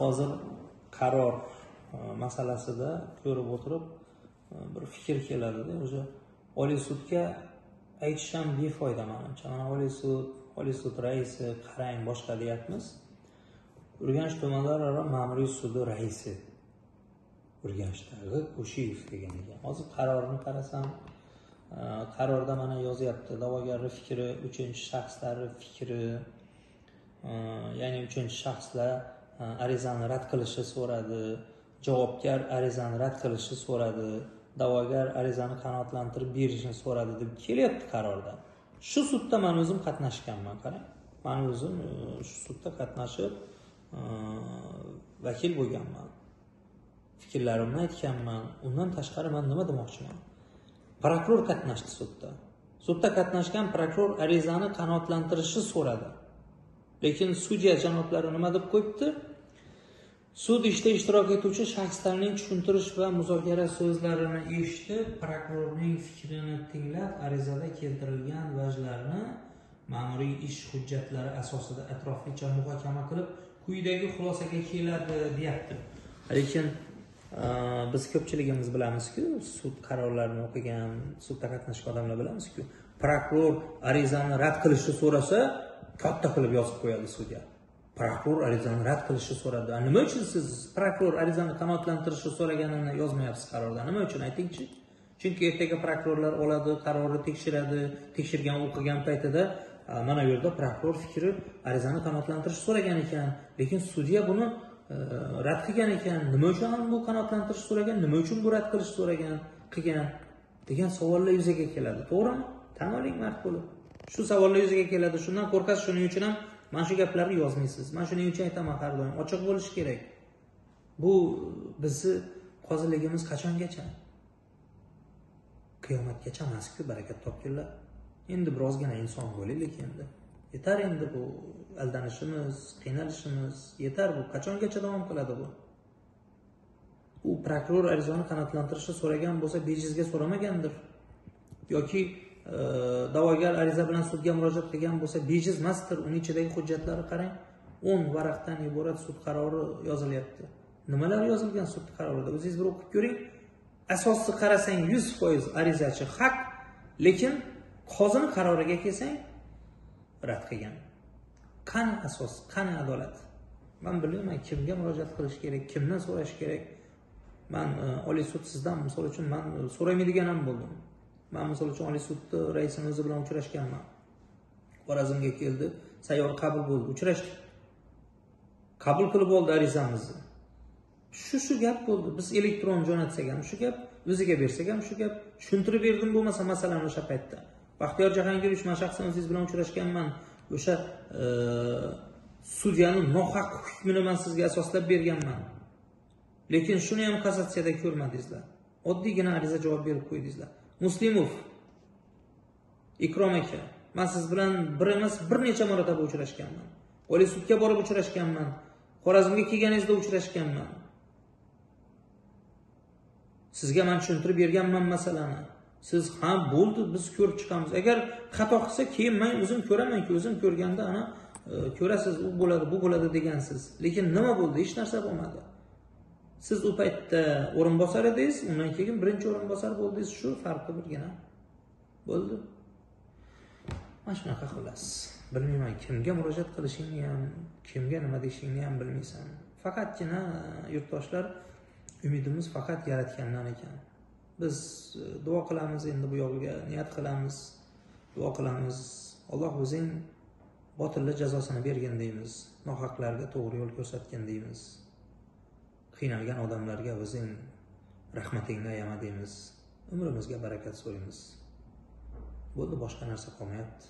hozir qaror masalasida ko'rib o'tirib bir fikr keladi-da, o'sha Oliy sudga aytish ham befoyda menimcha. Mana Oliy sud raisi qarang boshqa deyapmiz. Urganch tumanlararo ma'muriy sudi raisi Urganchdagi Qo'shiyev degan ekan. Hozir qarorni qarasam, qarorda mana yozyapti, da'vogarning fikri, 3-shaxslarning fikri, ya'ni 3-shaxslar arizani rad qilishi so'radi, javobgar arizani rad qilishi so'radi, da'vogar arizani qanoatlantirib berishni so'radi deb kelyapti qarorda. Shu sudda men o'zim qatnashganman, qarang. Men o'zim shu sudda qatnashib vakil bo'lganman. Fikrlarimni aytganman. Undan tashqari men nima demoqchiman? Prokuror qatnashdi sudda. Sudda qatnashgan prokuror arizani qanoatlantirishni so'radi. Lekin sudya janoblari nima deb qo'yibdi? Sud ishda ishtirok etuvchi shaxslarning tushuntirish va muzokara so'zlarini eshitib, prokurorning fikrini tinglab, arizada keltirilgan vajlarni ma'muriy ish hujjatlari asosida atroflicha muhokama qilib, quyidagi xulosaga keladi, deyapti. Lekin biz ko'pchiligimiz bilamiz-ku, sud qarorlarini o'qigan, sudda qatnashgan odamlar bilamiz-ku, prokuror arizani rad qilishni so'rasa, katta qilib yozib qo'yadi sudya. Prokuror arizani rad qilishni so'radi. Nima uchun siz prokuror arizani qanoatlantirishni so'raganini yozmayapsiz qarorda? Nima uchun aytingchi? Chunki ertaga prokurorlar oladi, qarorni tekshiradi, tekshirgan, o'qigan paytida mana bu yerda prokuror fikri arizani qanoatlantirishni so'ragan ekan, lekin sudya buni rad qilgan ekan. Nima uchun bu qanoatlantirish so'ragan? Nima uchun bu rad qilish so'ragan, qilgan degan savollar yuzaga keladi. To'g'rimi? Tan oling mard bo'lib. Shu savollar yuzaga keladi. Shundan qo'rqasiz, shuning uchun ham mana shu gaplarni yozmaysiz. Men shuning uchun aytaman, har doim ochiq bo'lish kerak. Bu bizni qoziligimiz qachongacha? Qiyomatgacha emas-ku, barakat topinglar. Endi birozgina inson bo'laylik endi. Yetar endi bu aldanishimiz, qiynalishimiz, yetar bu. Qachongacha davom qiladi bu? U prokuror arizani qanoatlantirishni so'ragan bo'lsa, bejizga so'ramagandir. Yoki da'vogar ariza bilan sudga murojaat qilgan bo'lsa, bejiz emasdir. Uning ichidagi hujjatlari qarang, 10 varaqdan iborat sud qarori yozilyapti. Nimalar yozilgan sud qarorida? O'zingiz bir o'qib ko'ring. Asosni qarasang 100% arizachi haq, lekin qozining qaroriga kelsang rad qilgan. Qani asos, qani adolat? Men bilmayman kimga murojaat qilish kerak, kimdan so'rash kerak. Men Oliy sud sizdan misol uchun men so'ramaydigan ham bo'ldim. Men misol uchun Oliy sudda raisimiz o'zi bilan uchrashganman. Xorazmga keldi, sayyor qabul bo'ldi, uchrashdik. Qabul qilib oldi arizamizni. Shu gap bo'ldi. Biz elektron jo'natsak ham shu gap, o'ziga bersak ham shu gap. Tushuntirib berdim bo'lmasa masalani o'sha paytda. Baxtiyor Jahangirovich, men shaxsan o'zingiz bilan uchrashganman. O'sha sudyaning nohaq hukmini men sizga asoslab berganman. Lekin shuni ham kassatsiyada ko'rmadingizlar. Oddiygina ariza javob berib qo'ydingizlar. Muslimov Ikrom aka, men siz bilan bir emas, bir necha marotaba uchrashganman. Oliy sudga borib uchrashganman. Xorazmga kelganingizda uchrashganman. Sizga men tushuntirib berganman masalani. Siz ham bo'ldi, biz ko'rib chiqamiz. Agar xato qilsa, keyin men o'zim ko'raman-ku, o'zim ko'rganda ana ko'rasiz, u bo'ladi, bu bo'ladi degansiz. Lekin nima bo'ldi? Hech narsa bo'lmadi. Siz u paytda o'rinbosar edingiz, undan keyin birinchi o'rinbosar bo'ldingiz, shu farqi birgina. Bo'ldi. Mana shunaqa xullas. Bilmayman, kimga murojaat qilishingni ham, kimga nima deyishingni ham bilmaysan. Faqatgina yurtdoshlar, umidimiz faqat Yaratgandan ekan. Biz duo qilamiz, endi bu yo'lga niyat qilamiz, duo qilamiz. Alloh o'zing botillar jazosini bergin deymiz. Nohaqlarga to'g'ri yo'l ko'rsatgin deymiz. Qiynalgan odamlarga o'zing rahmatingni ayama deymiz. Umrimizga barakat so'raymiz. Bo'ldi, boshqa narsa qolmayapti.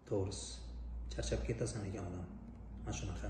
To'g'risi. Charchab ketasan ekan odam. Mana shunaqa.